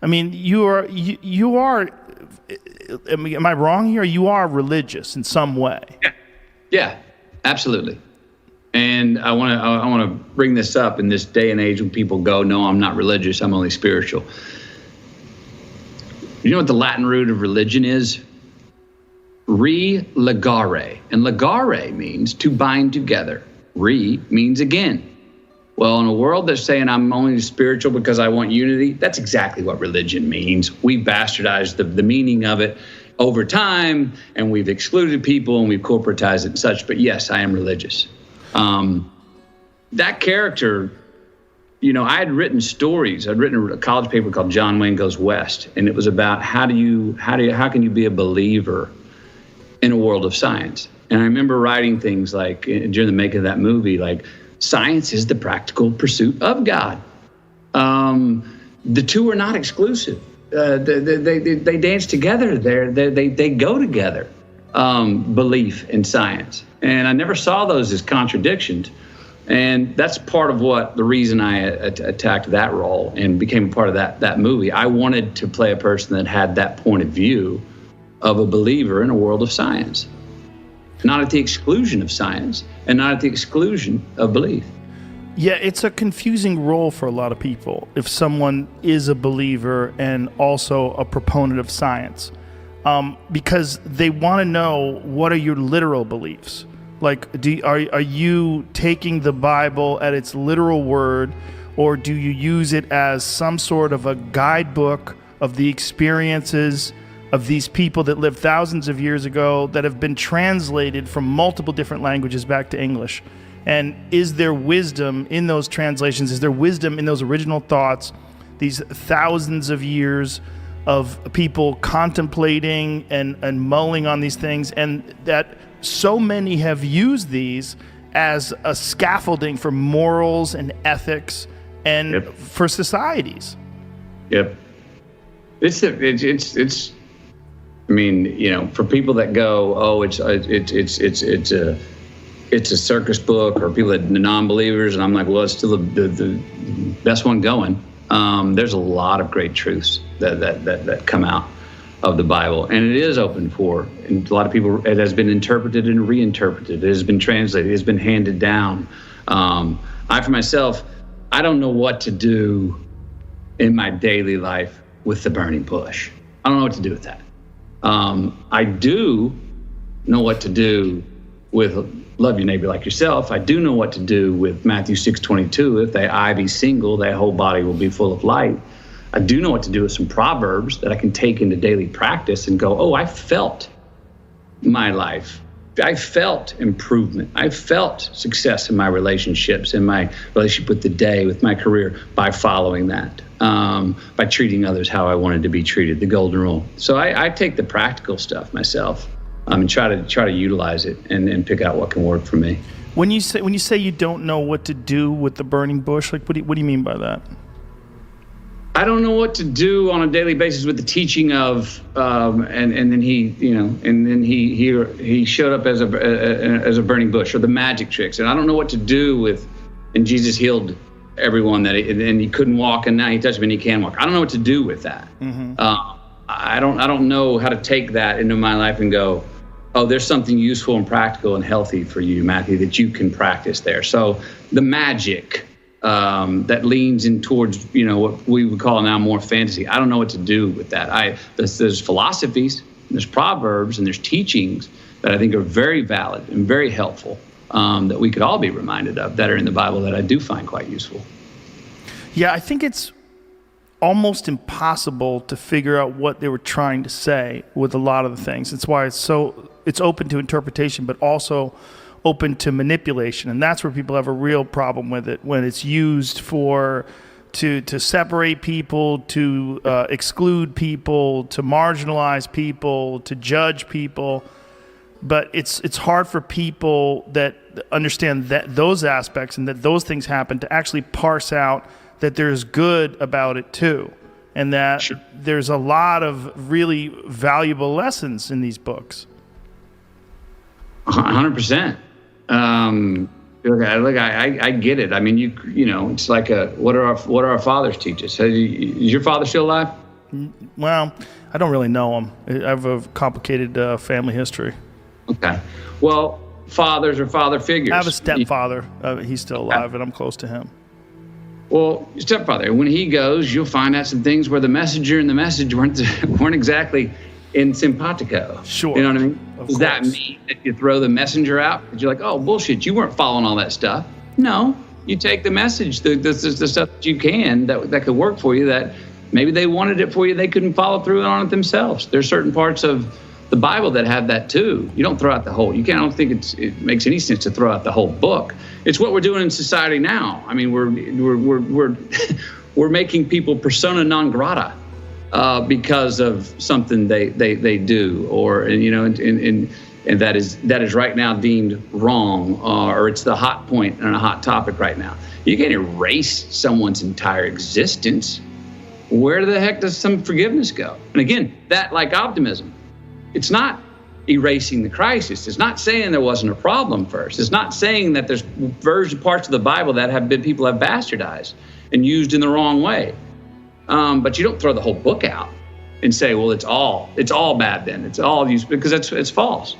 I mean, you are. Am I wrong here? You are religious in some way. Yeah, absolutely. And I want to bring this up in this day and age when people go, no, I'm not religious, I'm only spiritual. You know what the Latin root of religion is? Re-legare. And legare means to bind together. Re means again. Well, in a world that's saying I'm only spiritual because I want unity, that's exactly what religion means. We've bastardized the meaning of it over time, and we've excluded people, and we've corporatized it and such. But yes, I am religious. That character, you know, I had written stories. I'd written a college paper called John Wayne Goes West, and it was about how can you be a believer in a world of science? And I remember writing things like during the making of that movie, like, science is the practical pursuit of God. The two are not exclusive. They dance together. They go together. Belief and science, and I never saw those as contradictions. And that's part of the reason I attacked that role and became a part of that movie. I wanted to play a person that had that point of view of a believer in a world of science, not at the exclusion of science and not at the exclusion of belief. Yeah, it's a confusing role for a lot of people if someone is a believer and also a proponent of science, because they want to know, what are your literal beliefs? Like, are you taking the Bible at its literal word, or do you use it as some sort of a guidebook of the experiences of these people that lived thousands of years ago that have been translated from multiple different languages back to English? And is there wisdom in those translations? Is there wisdom in those original thoughts, these thousands of years of people contemplating and mulling on these things, and that so many have used these as a scaffolding for morals and ethics and for societies? Yep. It's I mean, you know, for people that go, oh, it's a circus book, or people that non-believers, and I'm like, well, it's still the best one going. There's a lot of great truths that come out of the Bible, and it is open for, and a lot of people, it has been interpreted and reinterpreted. It has been translated. It has been handed down. I, for myself, I don't know what to do in my daily life with the burning bush. I don't know what to do with that. I do know what to do with love your neighbor like yourself. I do know what to do with Matthew 6:22. If thy eye be single, thy whole body will be full of light. I do know what to do with some proverbs that I can take into daily practice and go, oh, I felt my life. I felt improvement. I felt success in my relationships, in my relationship with the day, with my career, by following that, by treating others how I wanted to be treated, the golden rule. So I take the practical stuff myself and try to utilize it and pick out what can work for me. When you say you don't know what to do with the burning bush, like what do you mean by that? I don't know what to do on a daily basis with the teaching of, and then he showed up as a burning bush, or the magic tricks, and I don't know what to do with, and Jesus healed everyone and he couldn't walk, and now he touched him and he can walk. I don't know what to do with that. Mm-hmm. I don't know how to take that into my life and go, oh, there's something useful and practical and healthy for you, Matthew, that you can practice there. So the magic that leans in towards, what we would call now more fantasy. I don't know what to do with that. There's philosophies, there's proverbs, and there's teachings that I think are very valid and very helpful, that we could all be reminded of, that are in the Bible, that I do find quite useful. Yeah, I think it's almost impossible to figure out what they were trying to say with a lot of the things. That's why it's open to interpretation, but also open to manipulation, and that's where people have a real problem with it, when it's used to separate people, to exclude people, to marginalize people, to judge people. But it's hard for people that understand that those aspects and that those things happen to actually parse out that there's good about it too, and that there's a lot of really valuable lessons in these books. 100%. Look, I get it. I mean, it's like what do our fathers teach us? Is your father still alive? Well, I don't really know him. I have a complicated family history. Okay. Well, fathers or father figures. I have a stepfather. He's still alive, and I'm close to him. Well, your stepfather, when he goes, you'll find out some things where the messenger and the message weren't exactly in simpatico. Sure. You know what I mean? Of Does that course. mean that you throw the messenger out? Because you're like, oh, bullshit, you weren't following all that stuff. No, you take the message, the stuff that you can, that could work for you, that maybe they wanted it for you, they couldn't follow through on it themselves. There's certain parts of the Bible that have that too. You don't throw out the whole. I don't think it makes any sense to throw out the whole book. It's what we're doing in society now. I mean, we're making people persona non grata because of something they do, or and that is right now deemed wrong, or it's the hot point and a hot topic right now. You can't erase someone's entire existence. Where the heck does some forgiveness go? And again, that, like optimism, it's not erasing the crisis. It's not saying there wasn't a problem first. It's not saying that there's parts of the Bible that people have bastardized and used in the wrong way. But you don't throw the whole book out and say, well, it's all bad then. It's all used, because it's false.